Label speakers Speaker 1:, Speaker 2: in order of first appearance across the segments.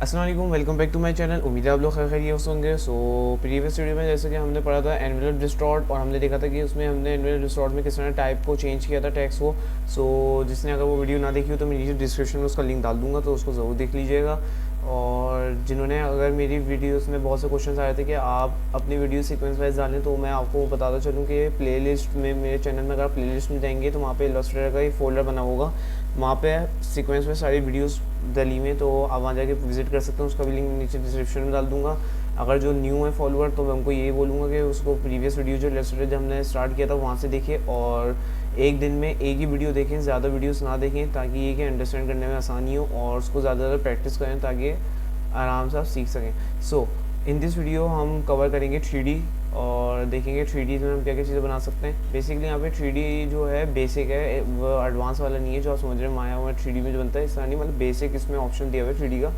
Speaker 1: अस्सलाम वालेकुम, welcome back to my channel. उम्मीद है आप लोग खैरियत होंगे। सो प्रीवियस वीडियो में जैसे कि हमने पढ़ा था एनवेलप डिस्टॉर्ट, और हमने देखा था कि उसमें हमने एनवेलप डिस्टॉर्ट में किस तरह टाइप को चेंज किया था टेक्स्ट को। सो जिसने अगर वो वीडियो ना देखी हो तो मैं नीचे डिस्क्रिप्शन में उसका लिंक डाल दूंगा, तो उसको ज़रूर देख लीजिएगा। और जिन्होंने अगर मेरी वीडियोस में बहुत से क्वेश्चन आए थे कि आप अपनी वीडियो सीक्वेंस वाइज डालें, तो मैं आपको बताता चलूँ कि प्लेलिस्ट में मेरे चैनल में अगर आप प्लेलिस्ट में जाएंगे तो वहाँ पे इलस्ट्रेटर का एक फ़ोल्डर बना होगा, वहाँ पे सीक्वेंस में सारी वीडियोस डली में, तो आप वहाँ जाके विजिट कर सकते हैं। उसका भी लिंक नीचे डिस्क्रिप्शन में डाल दूंगा। अगर जो न्यू है फॉलोअर, तो मैं उनको यही बोलूँगा कि उसको प्रीवियस वीडियो जो इलस्ट्रेटर जब हमने स्टार्ट किया था वहाँ से देखिए, और एक दिन में एक ही वीडियो देखें, ज़्यादा वीडियोस ना देखें, ताकि ये कि अंडरस्टैंड करने में आसानी हो, और उसको ज़्यादा ज़्यादा प्रैक्टिस करें ताकि आराम से आप सीख सकें। सो इन दिस वीडियो हम कवर करेंगे 3D, और देखेंगे 3D में हम क्या क्या चीज़ें बना सकते हैं। बेसिकली यहाँ पे 3D जो है बेसिक है, वो एडवांस वाला नहीं है जो आप समझ रहे हैं माया हुआ 3D में जो बनता है, इस तरह नहीं, मतलब बेसिक इसमें ऑप्शन दिया हुआ है 3D का।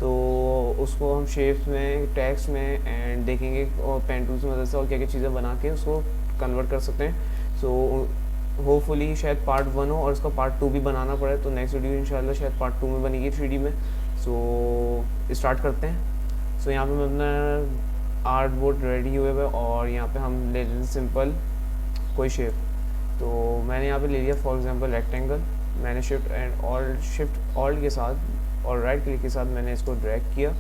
Speaker 1: तो उसको हम शेप्स में, टेक्स्ट में एंड देखेंगे, और पेन टूल्स की मदद से और क्या क्या चीज़ें बना के उसको कन्वर्ट कर सकते हैं। सो होपफुली शायद पार्ट 1 हो और उसका पार्ट 2 भी बनाना पड़े, तो नेक्स्ट वीडियो इंशाल्लाह शायद पार्ट 2 में बनेगी 3D में। सो स्टार्ट करते हैं। सो यहाँ पे मैं अपना आर्ट बोर्ड रेडी हुए हुए, और यहाँ पे हम ले लेते हैं सिंपल कोई शेप। तो मैंने यहाँ पे ले लिया फॉर एग्जांपल रेक्टेंगल। मैंने शिफ्ट ऑल्ट के साथ और राइट क्लिक के साथ मैंने इसको ड्रैग किया,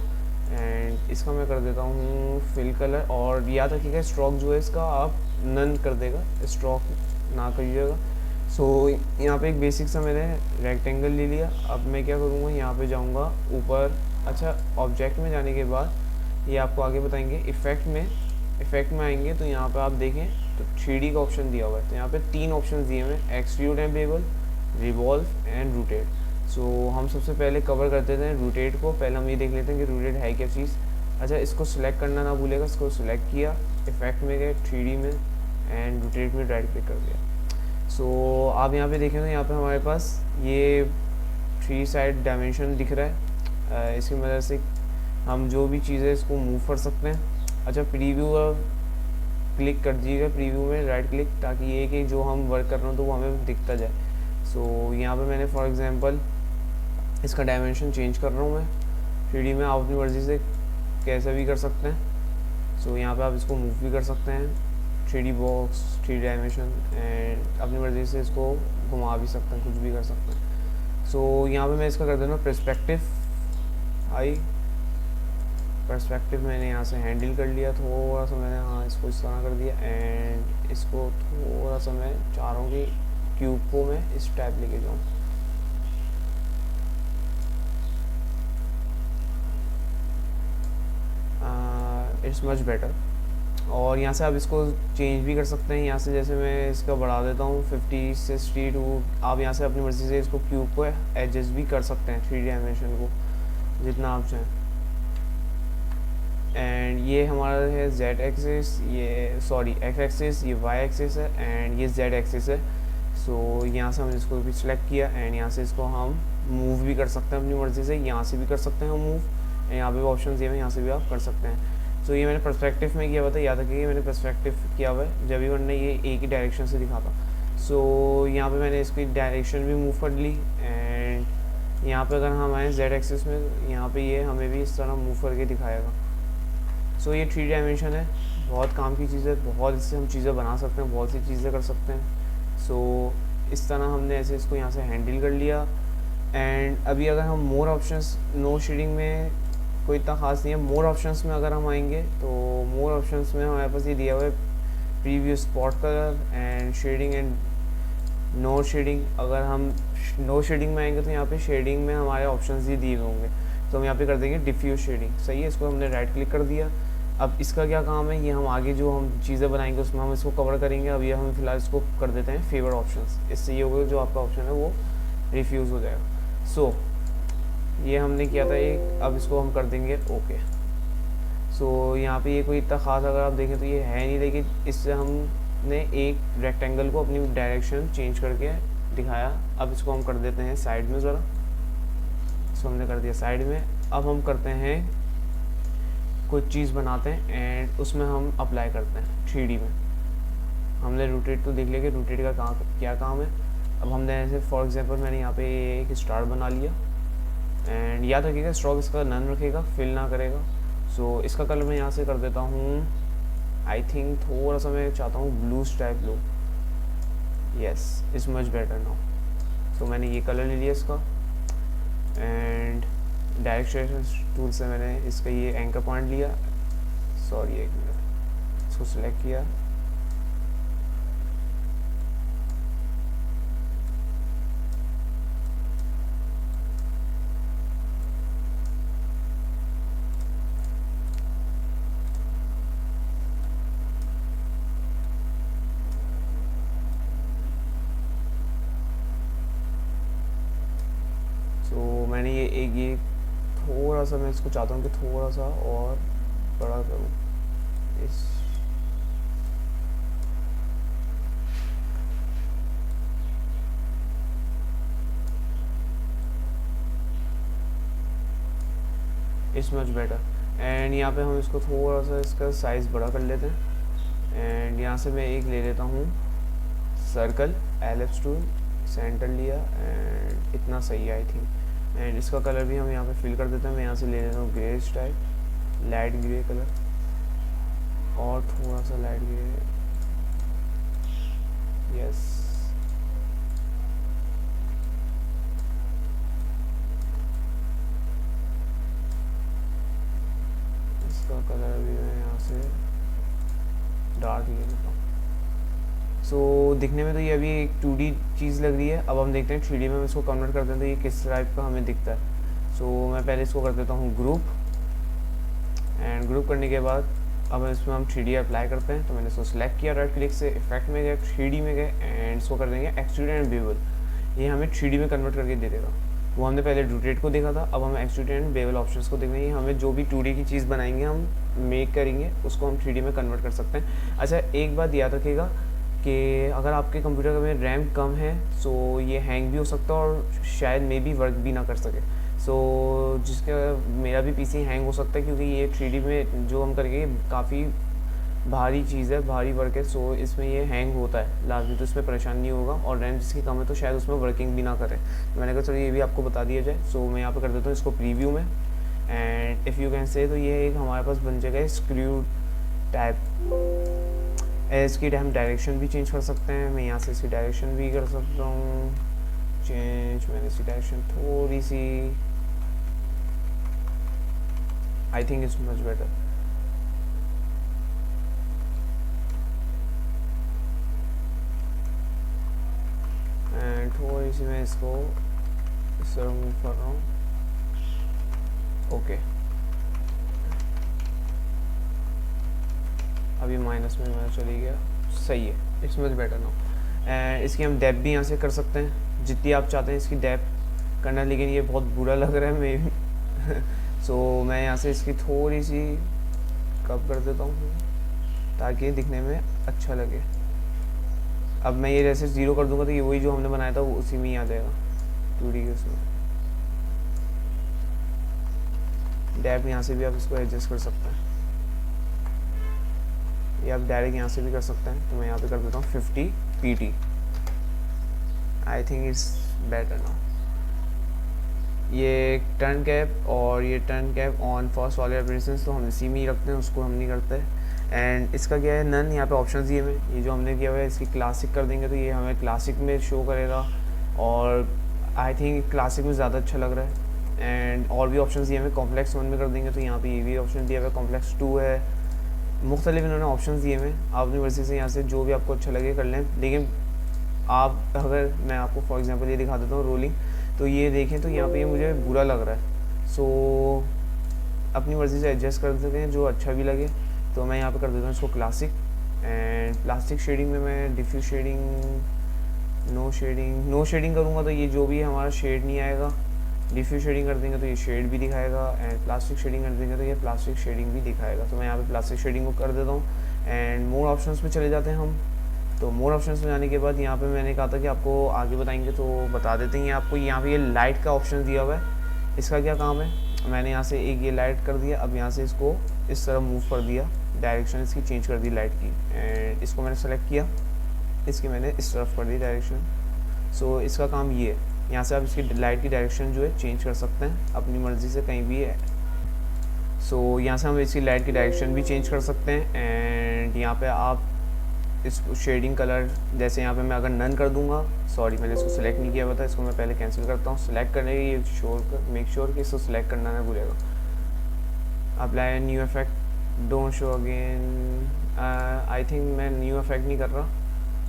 Speaker 1: एंड इसका मैं कर देता हूँ फिल कलर। और याद रखिएगा स्ट्रोक जो है इसका आप नन कर देगा, स्ट्रोक ना करिएगा। सो यहाँ पे एक बेसिक सा मैंने रेक्टेंगल ले लिया। अब मैं क्या करूँगा, यहाँ पे जाऊँगा ऊपर। अच्छा, ऑब्जेक्ट में जाने के बाद ये आपको आगे बताएंगे। इफ़ेक्ट में आएंगे तो यहाँ पे आप देखें तो 3D का ऑप्शन दिया हुआ है। तो यहाँ पे 3 ऑप्शन दिए हुए हैं, extrude and bevel, revolve and rotate. So हम सबसे पहले कवर कर देते हैं रोटेट को। पहले हम ये देख लेते हैं कि रोटेट है क्या चीज़। अच्छा, इसको सिलेक्ट करना ना भूलेगा। इसको सिलेक्ट किया, इफेक्ट में गए, 3D में, एंड रोटेट में राइट क्लिक कर दिया। सो आप यहाँ पे देखें तो यहाँ पे हमारे पास ये 3 साइड डायमेंशन दिख रहा है। इसकी मदद से हम जो भी चीज़ें इसको मूव कर सकते हैं। अच्छा, प्रीव्यू क्लिक कर दीजिएगा, प्रीव्यू में राइट क्लिक, ताकि ये कि जो हम वर्क कर रहे हो तो वो हमें दिखता जाए। सो यहाँ पे मैंने फॉर एग्जांपल इसका डायमेंशन चेंज कर रहा हूँ मैं 3D में। आप अपनी मर्ज़ी से कैसा भी कर सकते हैं। सो यहाँ पे आप इसको मूव भी कर सकते हैं, 3D box, 3D dimension, and अपनी मर्ज़ी से इसको घुमा भी सकते हैं, कुछ भी कर सकते हैं। सो यहाँ पे मैं इसका कर देना पर्सपेक्टिव हाई। पर्सपेक्टिव मैंने यहाँ से हैंडल कर लिया थोड़ा सा, मैंने हाँ इसको इस तरह कर दिया, एंड इसको थोड़ा सा मैं चाह रहा हूँ कि क्यूब को मैं इस टाइप लेके जाऊँ। It's much better. और यहाँ से आप इसको चेंज भी कर सकते हैं। यहाँ से जैसे मैं इसका बढ़ा देता हूँ 50 से 62। आप यहाँ से अपनी मर्ज़ी से इसको क्यूब को एडजस्ट भी कर सकते हैं, 3D डायमेंशन को जितना आप चाहें। एंड ये हमारा है जेड एक्सिस, ये सॉरी एक्स एक्सिस, ये वाई एक्सिस है, एंड ये जेड एक्सिस है। सो यहाँ से हमने इसको भी सिलेक्ट किया, एंड यहाँ से इसको हम मूव भी कर सकते हैं अपनी मर्ज़ी से। यहाँ से भी कर सकते हैं हम मूव, यहाँ पे भी ऑप्शन दिए हुए हैं, यहाँ से भी आप कर सकते हैं। सो ये मैंने पर्सपेक्टिव में किया हुआ था, याद रखिए मैंने पर्सपेक्टिव किया हुआ है, जब भी वरना ये एक ही डायरेक्शन से दिखाता। सो यहाँ पे मैंने इसकी डायरेक्शन भी मूव कर ली, एंड यहाँ पे अगर हम आए जेड एक्सिस में, यहाँ पे ये हमें भी इस तरह मूव करके दिखाएगा। सो ये 3D डायमेंशन है, बहुत काम की चीज़ है, बहुत इससे हम चीज़ें बना सकते हैं, बहुत सी चीज़ें कर सकते हैं। सो इस तरह हमने ऐसे इसको यहाँ से हैंडल कर लिया। एंड अभी अगर हम मोर ऑप्शंस, नो शेडिंग में कोई इतना ख़ास नहीं है। मोर ऑप्शंस में अगर हम आएंगे तो मोर ऑप्शंस में हमारे पास ये दिया हुआ है preview spot colour and shading and no shading. अगर हम नो शेडिंग में आएंगे तो यहाँ पे शेडिंग में हमारे ऑप्शंस ही दिए हुए होंगे, तो हम यहाँ पे कर देंगे डिफ्यूज शेडिंग। सही है, इसको हमने राइट क्लिक कर दिया। अब इसका क्या काम है, ये हम आगे जो हम चीज़ें बनाएंगे उसमें हम इसको कवर करेंगे। अब ये हम फिलहाल इसको कर देते हैं फेवर ऑप्शंस। इससे ये होगा जो आपका ऑप्शन है वो रिफ्यूज़ हो जाएगा। सो ये हमने किया था एक, अब इसको हम कर देंगे ओके। सो यहाँ पे ये कोई इतना ख़ास अगर आप देखें तो ये है नहीं, लेकिन इससे हमने एक रेक्टेंगल को अपनी डायरेक्शन चेंज करके दिखाया। अब इसको हम कर देते हैं साइड में ज़रा, इसको हमने कर दिया साइड में। अब हम करते हैं कोई चीज़ बनाते हैं एंड उसमें हम अप्लाई करते हैं 3D में। हमने रोटेट तो देख लिया कि रोटेट का क्या काम है। अब हमने ऐसे फॉर एग्जांपल मैंने यहाँ पे एक स्टार बना लिया, एंड याद रखिएगा स्ट्रोक इसका नन रखेगा, फिल ना करेगा। सो इसका कलर मैं यहाँ से कर देता हूँ, आई थिंक थोड़ा सा मैं चाहता हूँ ब्लूज टाइप लो। Yes, is much better now. So मैंने ये कलर ले लिया इसका, एंड डायरेक्ट सेलेक्शन टूल से मैंने इसका ये एंकर पॉइंट लिया, सॉरी एक मिनट, इसको सिलेक्ट किया, तो मैंने ये थोड़ा सा मैं इसको चाहता हूँ कि थोड़ा सा और बड़ा करूँ इस, इट्स मच बेटर। एंड यहाँ पे हम इसको थोड़ा सा इसका साइज़ बड़ा कर लेते हैं। एंड यहाँ से मैं एक ले लेता हूँ सर्कल, एलिप्स टूल, सेंटर लिया, एंड इतना सही है आई थिंक। एंड इसका कलर भी हम यहाँ पे फिल कर देते हैं। मैं यहाँ से ले लेता हूँ grey type, light grey colour, और थोड़ा सा लाइट ग्रे, यस। इसका कलर भी मैं यहाँ से डार्क ले लेता हूँ। सो दिखने में तो ये अभी एक 2D चीज़ लग रही है। अब हम देखते हैं 3D में इसको कन्वर्ट करते हैं तो ये किस टाइप का हमें दिखता है। सो मैं पहले इसको कर देता हूँ ग्रुप, एंड ग्रुप करने के बाद अब इसमें हम 3D अप्लाई करते हैं। तो मैंने इसको सेलेक्ट किया, राइट क्लिक से इफेक्ट में गए, 3D में गए, एंड इसको कर देंगे एक्सट्रूड एंड बेवल। ये हमें 3D में कन्वर्ट करके दे देगा। वो हमने पहले रोटेट को देखा था, अब हम एक्सट्रूड एंड बेवल ऑप्शंस को देखेंगे। हमें जो भी 2D की चीज़ बनाएंगे, हम मेक करेंगे, उसको हम 3D में कन्वर्ट कर सकते हैं। अच्छा, एक बात याद रखिएगा कि अगर आपके कंप्यूटर में रैम कम है सो ये हैंग भी हो सकता है और शायद मे भी वर्क भी ना कर सके। सो जिसका मेरा भी पीसी हैंग हो सकता है क्योंकि ये 3D में जो हम करेंगे काफ़ी भारी चीज़ है, भारी वर्क है। सो इसमें ये हैंग होता है लाजमी, तो इसमें परेशान नहीं होगा। और रैम जिसकी कम है तो शायद उसमें वर्किंग भी ना करे। तो मैंने कहा चलो ये भी आपको बता दिया जाए। सो मैं यहाँ पे कर देता हूँ इसको प्रीव्यू में, and if you can say, तो ये एक हमारे पास बन जाएगा स्क्रू टाइप। इसकी हम डायरेक्शन भी चेंज कर सकते हैं। मैं यहाँ से इसकी डायरेक्शन भी कर सकता हूँ चेंज। मैंने इसकी डायरेक्शन थोड़ी सी, I think it's much better. And थोड़ी सी मैं इसको इस तरह मूव कर रहा हूँ, ओके। अभी माइनस में मैं चली गया, सही है, it's much better now. And इसकी हम डेप्थ भी यहाँ से कर सकते हैं जितनी आप चाहते हैं इसकी डेप्थ करना, लेकिन ये बहुत बुरा लग रहा है मे भी। सो मैं यहाँ से इसकी थोड़ी सी कम कर देता हूँ ताकि दिखने में अच्छा लगे। अब मैं ये जैसे 0 कर दूंगा तो ये वही जो हमने बनाया था वो उसी में ही आ जाएगा 2D के उसमें। डेप्थ यहाँ से भी आप इसको एडजस्ट कर सकते हैं, ये आप डायरेक्ट यहाँ से भी कर सकते हैं। तो मैं यहाँ पे कर देता हूँ 50 pt। I think it's better now. ये टर्न कैप और ये टर्न कैप ऑन फर्स्ट वाले ऑपरेशंस तो हम इसी में ही रखते हैं, उसको हम नहीं करते। एंड इसका क्या है, नन यहाँ पे ऑप्शन दिए हुए, ये जो हमने किया हुआ है इसकी क्लासिक कर देंगे तो ये हमें क्लासिक में शो करेगा, और आई थिंक क्लासिक में ज़्यादा अच्छा लग रहा है। एंड और भी ऑप्शन दिए हमें, कॉम्प्लेक्स 1 में कर देंगे तो यहाँ पे ये भी ऑप्शन दिया हुआ है, कॉम्प्लेक्स 2 है, मुख्तलिफ इन्होंने ऑप्शन दिए हुए। आप अपनी मर्ज़ी से यहाँ से जो भी आपको अच्छा लगे कर लें। लेकिन आप अगर मैं आपको फॉर एग्जांपल ये दिखा देता हूँ रोलिंग, तो ये देखें तो यहाँ पे ये मुझे बुरा लग रहा है। सो अपनी मर्ज़ी से एडजस्ट कर सकते हैं जो अच्छा भी लगे। तो मैं यहाँ पे कर देता हूँ इसको क्लासिक। एंड प्लास्टिक शेडिंग में मैं डिफ्यूज शेडिंग, नो शेडिंग करूँगा तो ये जो भी हमारा शेड नहीं आएगा। डिफ्यूज शेडिंग कर देंगे तो ये शेड भी दिखाएगा, एंड प्लास्टिक शेडिंग कर देंगे तो ये प्लास्टिक शेडिंग भी दिखाएगा। तो मैं यहाँ पे प्लास्टिक शेडिंग को कर देता हूँ। एंड मोर ऑप्शंस में चले जाते हैं हम। तो मोर ऑप्शंस में जाने के बाद यहाँ पे मैंने कहा था कि आपको आगे बताएंगे तो बता देते हैं आपको। यहाँ पे ये लाइट का ऑप्शन दिया हुआ है, इसका क्या काम है, मैंने यहाँ से एक ये लाइट कर दिया। अब यहाँ से इसको इस तरह मूव कर दिया, डायरेक्शन इसकी चेंज कर दी लाइट की। एंड इसको मैंने सेलेक्ट किया, इसकी मैंने इस तरफ कर दी डायरेक्शन। सो इसका काम ये है। यहाँ से आप इसकी लाइट की डायरेक्शन जो है चेंज कर सकते हैं अपनी मर्ज़ी से कहीं भी है। सो यहाँ से हम इसकी लाइट की डायरेक्शन भी चेंज कर सकते हैं। एंड यहाँ पे आप इस शेडिंग कलर, जैसे यहाँ पे मैं अगर नन कर दूंगा, सॉरी मैंने इसको सिलेक्ट नहीं किया हुआ था, इसको मैं पहले कैंसिल करता हूँ। सिलेक्ट करने की मेक श्योर कि इसको सिलेक्ट करना ना भूलेगा। Apply new effect, don't show again, I think मैं न्यू इफेक्ट नहीं कर रहा।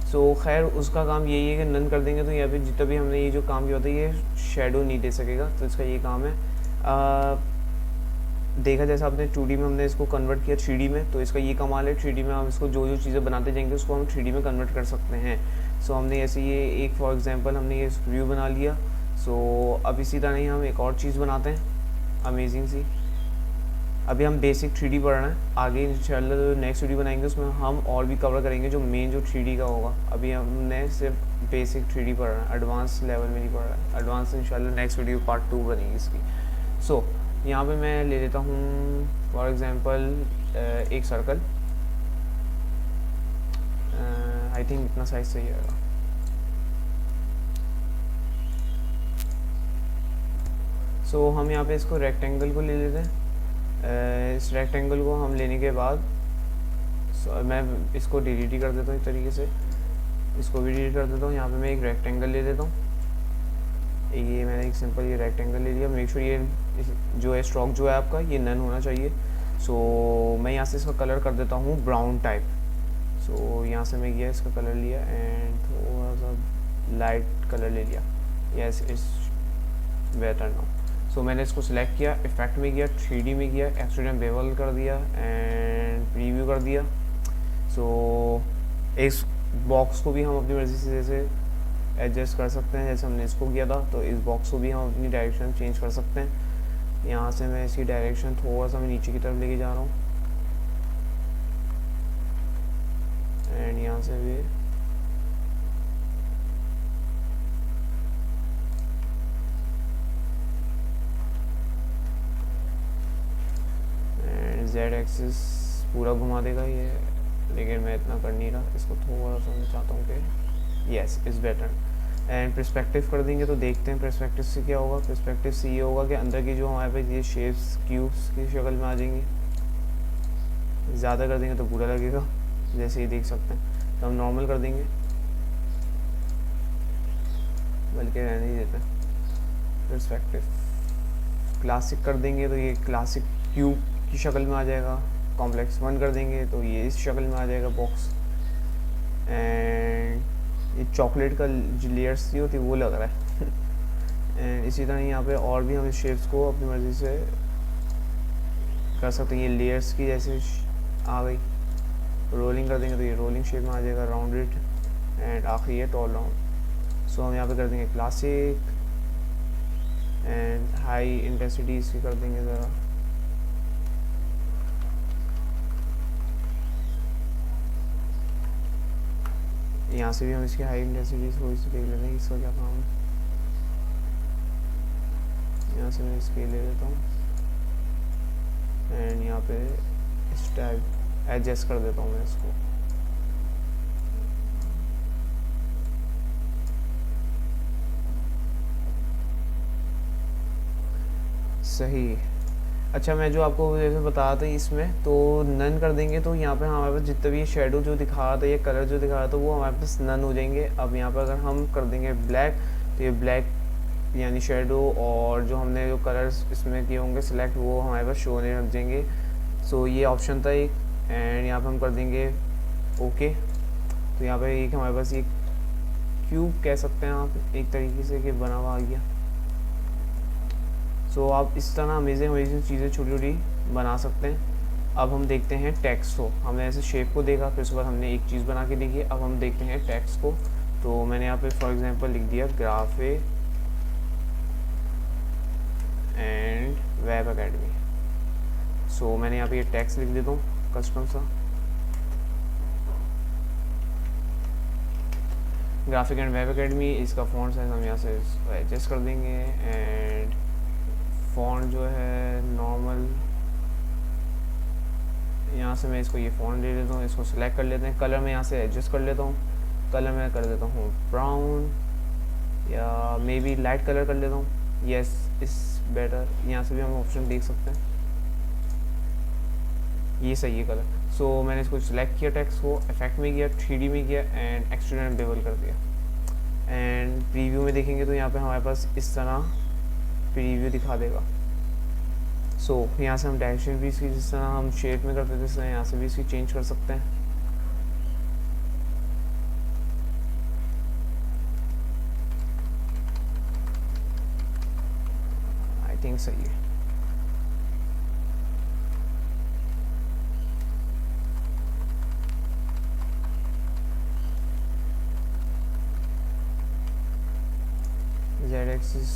Speaker 1: सो खैर उसका काम यही है कि नन कर देंगे तो यहाँ पे जितना भी हमने ये जो काम किया होता है ये शेडो नहीं दे सकेगा, तो इसका ये काम है। देखा जैसा आपने 2D में हमने इसको कन्वर्ट किया 3D में, तो इसका ये कमाल है 3D में हम इसको जो चीज़ें बनाते जाएंगे उसको हम 3D में कन्वर्ट कर सकते हैं। सो हमने ऐसे ये एक फॉर एग्जांपल हमने ये व्यू बना लिया। सो अब इसी तरह ही हम एक और चीज़ बनाते हैं अमेजिंग सी। अभी हम बेसिक 3D पढ़ रहे हैं, आगे इंशाल्लाह जो नेक्स्ट वीडियो बनाएंगे उसमें हम और भी कवर करेंगे जो मेन जो 3D का होगा। अभी हमने सिर्फ बेसिक 3D पढ़ रहे हैं, एडवांस लेवल में नहीं पढ़ रहे हैं। एडवांस इंशाल्लाह नेक्स्ट वीडियो पार्ट 2 बनेगी इसकी। सो यहाँ पे मैं ले लेता हूँ फॉर एग्जांपल एक सर्कल, आई थिंक इतना साइज सही रहेगा। सो हम यहाँ पे इसको रेक्टेंगल को ले लेते हैं। इस रेक्टेंगल को हम लेने के बाद मैं इसको डिलीट ही कर देता हूँ, इस तरीके से इसको भी डिलीट कर देता हूँ। यहाँ पे मैं एक रेक्टेंगल ले लेता हूँ। ये मैंने एक सिंपल ये रेक्टेंगल ले लिया। मेक श्योर ये जो है स्ट्रोक जो है आपका ये नन होना चाहिए। सो मैं यहाँ से इसका कलर कर देता हूँ ब्राउन टाइप। सो यहाँ से मैं ये इसका कलर लिया एंड थोड़ा सा लाइट कलर ले लिया। Yes it's better now. So मैंने इसको सिलेक्ट किया, इफेक्ट में गया, 3D में गया, एक्सट्रूड बेवल कर दिया एंड प्रीव्यू कर दिया। सो इस बॉक्स को भी हम अपनी मर्ज़ी से जैसे एडजस्ट कर सकते हैं, जैसे हमने इसको किया था। तो इस बॉक्स को भी हम अपनी डायरेक्शन चेंज कर सकते हैं। यहाँ से मैं इसकी डायरेक्शन थोड़ा सा मैं नीचे की तरफ लेके जा रहा हूँ एंड यहाँ से भी एंड जेड एक्सिस पूरा घुमा देगा ये, लेकिन मैं इतना कर नहीं रहा। इसको थोड़ा सा मैं चाहता हूँ कि yes is better. And perspective कर देंगे तो देखते हैं पर्सपेक्टिव से क्या होगा। पर्सपेक्टिव से ये होगा कि अंदर की जो हमारे पास ये शेप्स क्यूब्स की शक्ल में आ जाएंगी। ज़्यादा कर देंगे तो बुरा लगेगा, जैसे ही देख सकते हैं। तो हम नॉर्मल कर देंगे, बल्कि रहने ही देते हैं। पर्सपेक्टिव क्लासिक कर देंगे तो ये क्लासिक क्यूब की शक्ल में आ जाएगा। कॉम्प्लेक्स 1 कर देंगे तो ये इस शक्ल में आ जाएगा बॉक्स। एंड ये चॉकलेट का जो लेयर्स सी होती है वो लग रहा है। एंड इसी तरह यहाँ पे और भी हम इस शेप्स को अपनी मर्ज़ी से कर सकते हैं। ये लेयर्स की जैसे आ गई, रोलिंग कर देंगे तो ये रोलिंग शेप में आ जाएगा, राउंडेड एंड आखिरी है टॉल राउंड। सो हम यहाँ पे कर देंगे क्लासिक एंड हाई इंटेंसिटी इसकी कर देंगे ज़रा। यहाँ से भी हम इसकी हाई इंटेंसिटी थोड़ी सी देख लेते हैं इसका क्या काम है। यहाँ से मैं इसके ले लेता हूँ एंड यहाँ पे इस टाइप एडजस्ट कर देता हूँ मैं इसको। सही। अच्छा मैं जो आपको जैसे बताया था इसमें तो नन कर देंगे तो यहाँ पे हमारे पास जितना भी शेडो जो दिखा रहा था या कलर जो दिखा रहा था वो हमारे पास नन हो जाएंगे। अब यहाँ पर अगर हम कर देंगे ब्लैक तो ये ब्लैक यानी शेडो और जो हमने जो कलर्स इसमें किए होंगे सिलेक्ट वो हमारे पास शो नहीं रख जाएंगे। सो ये ऑप्शन था एक एंड यहाँ पर हम कर देंगे ओके। तो यहाँ पर एक हमारे पास एक क्यूब कह सकते हैं आप एक तरीके से कि बना हुआ आ गया। सो आप इस तरह अमेजिंग चीज़ें छोटी छोटी बना सकते हैं। अब हम देखते हैं टेक्स्ट को। हमने ऐसे शेप को देखा, फिर उसके बाद हमने एक चीज़ बना के देखी। अब हम देखते हैं टेक्स्ट को। तो मैंने यहाँ पे फॉर एग्जांपल लिख दिया ग्राफे एंड वेब एकेडमी। सो मैंने यहाँ पे ये टेक्स्ट लिख देता हूँ कस्टम सा, ग्राफिक एंड वेब एकेडमी। इसका फ़ॉन्ट साइज हम यहाँ से एडजस्ट कर देंगे एंड फ़ॉन्ट जो है नॉर्मल, यहाँ से मैं इसको ये फ़ॉन्ट ले लेता हूँ, इसको सिलेक्ट कर लेते हैं। कलर में यहाँ से एडजस्ट कर लेता हूँ, कलर मैं कर देता हूँ ब्राउन। या मे बी लाइट कलर कर लेता हूँ। येस इस बेटर, यहाँ से भी हम ऑप्शन देख सकते हैं, ये सही है कलर। सो मैंने इसको सिलेक्ट किया, टेक्स्ट को इफेक्ट में किया, 3D में किया एंड एक्सट्रूड एंड बेवल कर दिया। एंड प्रीव्यू में देखेंगे तो यहाँ पे हमारे पास इस तरह प्रीव्यू दिखा देगा। सो यहाँ से हम डायरेक्शन भी इसकी जिस तरह हम शेप में करते थे इस तरह यहाँ से भी इसकी चेंज कर सकते हैं। आई थिंक सही है। जेड एक्सिस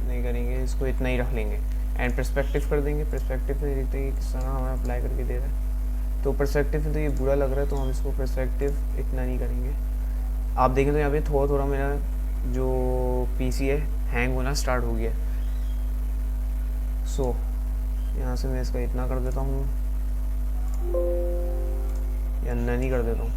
Speaker 1: नहीं करेंगे, इसको इतना ही रख लेंगे एंड पर्सपेक्टिव कर देंगे। पर्सपेक्टिव में देखते हैं कि किस तरह हमें अप्लाई करके दे रहा है। तो पर्सपेक्टिव में तो ये बुरा लग रहा है तो हम इसको पर्सपेक्टिव इतना नहीं करेंगे। आप देखें तो यहाँ पे थोड़ा थोड़ा मेरा जो पीसी है हैंग होना स्टार्ट हो गया। सो यहाँ से मैं इसका इतना कर देता हूँ या नहीं कर देता हूँ।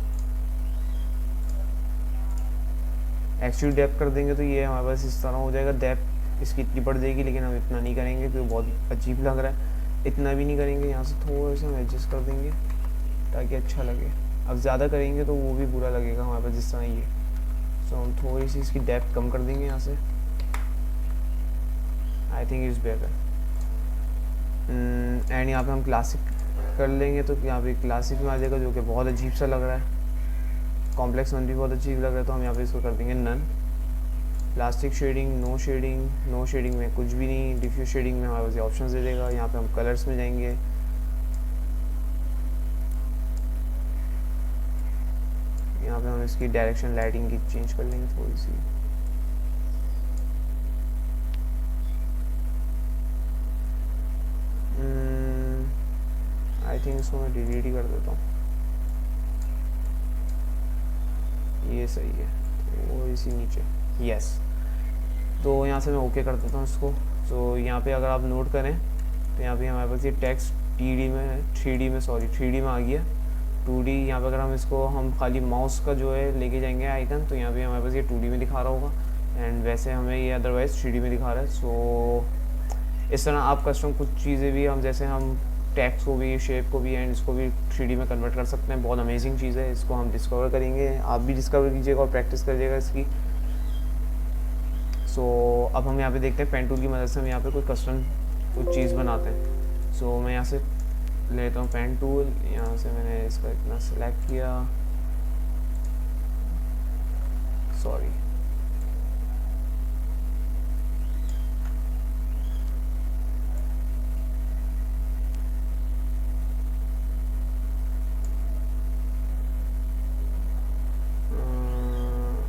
Speaker 1: एक्चुअली डेप्थ कर देंगे तो ये हमारे पास इस तरह हो जाएगा, डेप्थ इसकी इतनी बढ़ जाएगी, लेकिन हम इतना नहीं करेंगे क्योंकि बहुत अजीब लग रहा है। इतना भी नहीं करेंगे, यहाँ से थोड़ा सा हम एडजस्ट कर देंगे ताकि अच्छा लगे। अब ज़्यादा करेंगे तो वो भी बुरा लगेगा हमारे पास जिस तरह ये। सो हम थोड़ी सी इसकी डेप्थ कम कर देंगे यहाँ से। आई थिंक इट्स बेटर। एंड यहाँ पे हम क्लासिक कर लेंगे तो यहाँ पे क्लासिक में आ जाएगा जो कि बहुत अजीब सा लग रहा है। कॉम्प्लेक्स वन भी बहुत अजीब लग रहा है तो हम यहाँ पे इसको कर देंगे none. Plastic shading, no shading, no shading में कुछ भी नहीं। डिफ्यूज शेडिंग में हमारे पास ऑप्शन दे देगा। यहाँ पे हम कलर्स में जाएंगे, यहाँ पे हम इसकी डायरेक्शन लाइटिंग की चेंज कर लेंगे थोड़ी सी। आई थिंक इसको मैं डिलीट ही कर देता हूँ, ये सही है। वो इसी नीचे, यस। तो यहाँ से मैं ओके कर देता हूँ इसको। तो यहाँ पे अगर आप नोट करें तो यहाँ पे हमारे पास ये टेक्स्ट 3D में आ गया। 2D यहाँ पे अगर हम इसको हम खाली माउस का जो है लेके जाएंगे आइकन तो यहाँ पे हमारे पास ये 2D में दिखा रहा होगा एंड वैसे हमें ये अदरवाइज़ 3D में दिखा रहा है। सो इस तरह आप कस्टम कुछ चीज़ें भी हम जैसे हम टेक्स्ट को भी, शेप को भी एंड इसको भी 3D में कन्वर्ट कर सकते हैं। बहुत अमेजिंग चीज़ है, इसको हम डिस्कवर करेंगे, आप भी डिस्कवर कीजिएगा और प्रैक्टिस करिएगा इसकी। सो अब हम यहाँ पे देखते हैं पेन टूल की मदद से हम यहाँ पे कोई कस्टम कुछ चीज़ बनाते हैं। सो मैं यहाँ से लेता हूँ पेन टूल, यहाँ से मैंने इसका इतना सेलेक्ट किया, सॉरी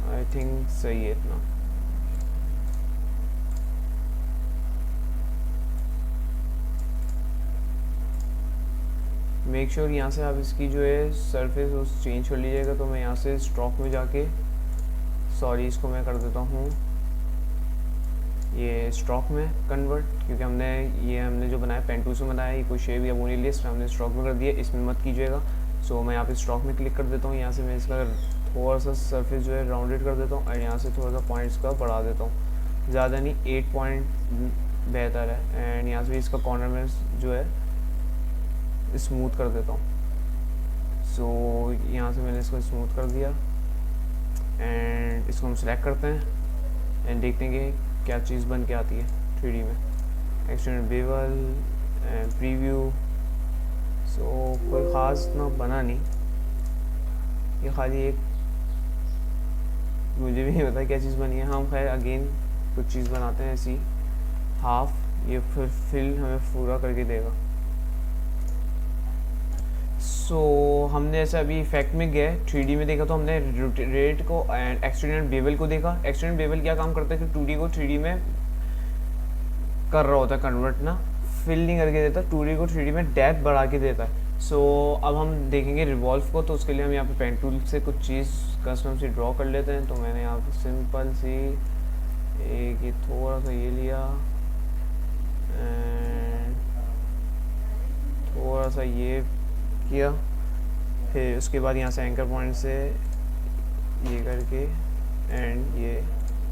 Speaker 1: आई थिंक सही है इतना। मेक श्योर यहाँ से आप इसकी जो है सरफेस उस चेंज कर लीजिएगा। तो मैं यहाँ से स्ट्रोक में जाके, सॉरी इसको मैं कर देता हूँ ये स्ट्रोक में कन्वर्ट, क्योंकि हमने जो बनाया पेन टूल से बनाया, ये कोई शेप या वो नहीं लिस्ट हमने स्ट्रोक में कर दिया, इसमें मत कीजिएगा। सो मैं यहाँ पे स्ट्रोक में क्लिक कर देता हूँ। यहाँ से मैं इसका थोड़ा सा सरफेस जो है राउंडेड कर देता हूँ और यहाँ से थोड़ा सा पॉइंट्स का बढ़ा देता हूँ, ज़्यादा नहीं, 8 पॉइंट बेहतर है। एंड यहाँ से भी इसका कॉर्नर में जो है स्मूथ कर देता हूँ। सो यहाँ से मैंने इसको स्मूथ कर दिया एंड इसको हम सेलेक्ट करते हैं एंड देखते हैं कि क्या चीज़ बन के आती है 3D में। Extend bevel and preview. So कोई ख़ास ना बना नहीं, ये खाली एक, मुझे भी नहीं पता क्या चीज़ बनी है। हम खैर अगेन कुछ चीज़ बनाते हैं ऐसी हाफ, ये फिर फिल हमें पूरा करके देगा। सो हमने ऐसे अभी इफेक्ट में गए 3D में देखा तो हमने रोटेट को एंड एक्सटेंड बेवल को देखा। एक्सटेंड बेवल क्या काम करता है कि 2D को 3D में कर रहा होता है कन्वर्ट ना, फिल नहीं करके देता, 2D को 3D में डेप्थ बढ़ा के देता है। सो अब हम देखेंगे रिवॉल्व को, तो उसके लिए हम यहाँ पे पेन टूल से कुछ चीज़ कस्टम से ड्रॉ कर लेते हैं। तो मैंने यहाँ पे सिंपल सी एक ये थोड़ा सा ये लिया एंड थोड़ा सा ये किया, फिर उसके बाद यहाँ से एंकर पॉइंट से ये करके एंड ये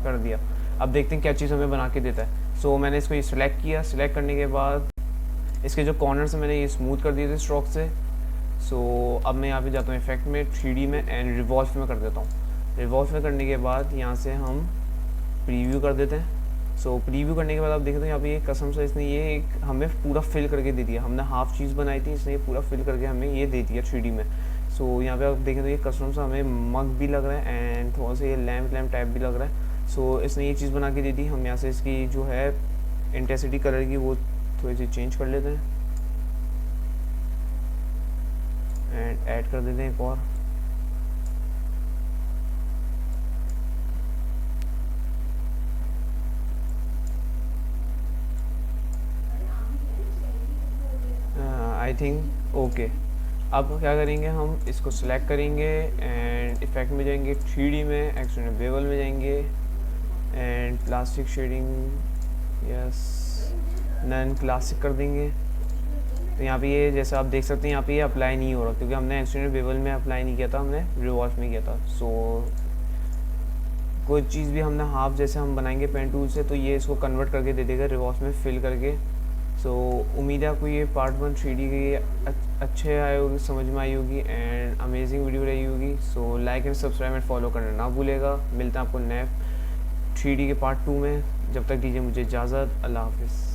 Speaker 1: कर दिया। अब देखते हैं क्या चीज़ हमें बना के देता है। सो मैंने इसको ये सिलेक्ट किया, सिलेक्ट करने के बाद इसके जो कॉर्नर्स मैंने ये स्मूथ कर दिए थे स्ट्रोक से। सो अब मैं यहाँ पे जाता हूँ इफेक्ट में, 3D में, एंड रिवॉल्व में कर देता हूँ। रिवॉल्व में करने के बाद यहाँ से हम प्रीव्यू कर देते हैं। सो प्रीव्यू करने के बाद आप देखें तो यहाँ पे ये कसम से इसने ये एक हमें पूरा फिल करके दे दिया। हमने हाफ चीज़ बनाई थी, इसने ये पूरा फिल करके हमें ये दे दिया 3D में। सो यहाँ पे आप देखें तो ये कसम से हमें मग भी लग रहा है एंड थोड़ा सा ये लैम्प टाइप भी लग रहा है। सो इसने ये चीज़ बना के दे दी। हम यहाँ से इसकी जो है इंटेंसिटी कलर की वो थोड़ी सी चेंज कर लेते हैं एंड ऐड कर देते हैं एक और। I think okay. अब क्या करेंगे, हम इसको सिलेक्ट करेंगे एंड इफेक्ट में जाएंगे, 3D में, एक्सटर्नल बेवल में जाएंगे and plastic shading yes none classic कर देंगे। तो यहाँ पे ये जैसा आप देख सकते हैं यहाँ पे ये अप्लाई नहीं हो रहा क्योंकि हमने एक्सटर्नल बेवल में अप्लाई नहीं किया था, हमने रिवॉल्व में किया था। सो कोई चीज़ भी हमने हाफ जैसे हम बनाएंगे पेन टूल से तो ये इसको कन्वर्ट करके दे देगा रिवॉल्व में फिल करके। सो उम्मीद है आपको ये पार्ट 1 3D की अच्छे आए होगी, समझ में आई होगी एंड अमेजिंग वीडियो रही होगी। So like and subscribe and follow करना ना भूलेगा। मिलता है आपको नए 3D के पार्ट 2 में। जब तक दीजिए मुझे इजाज़त। अल्लाह हाफिज़।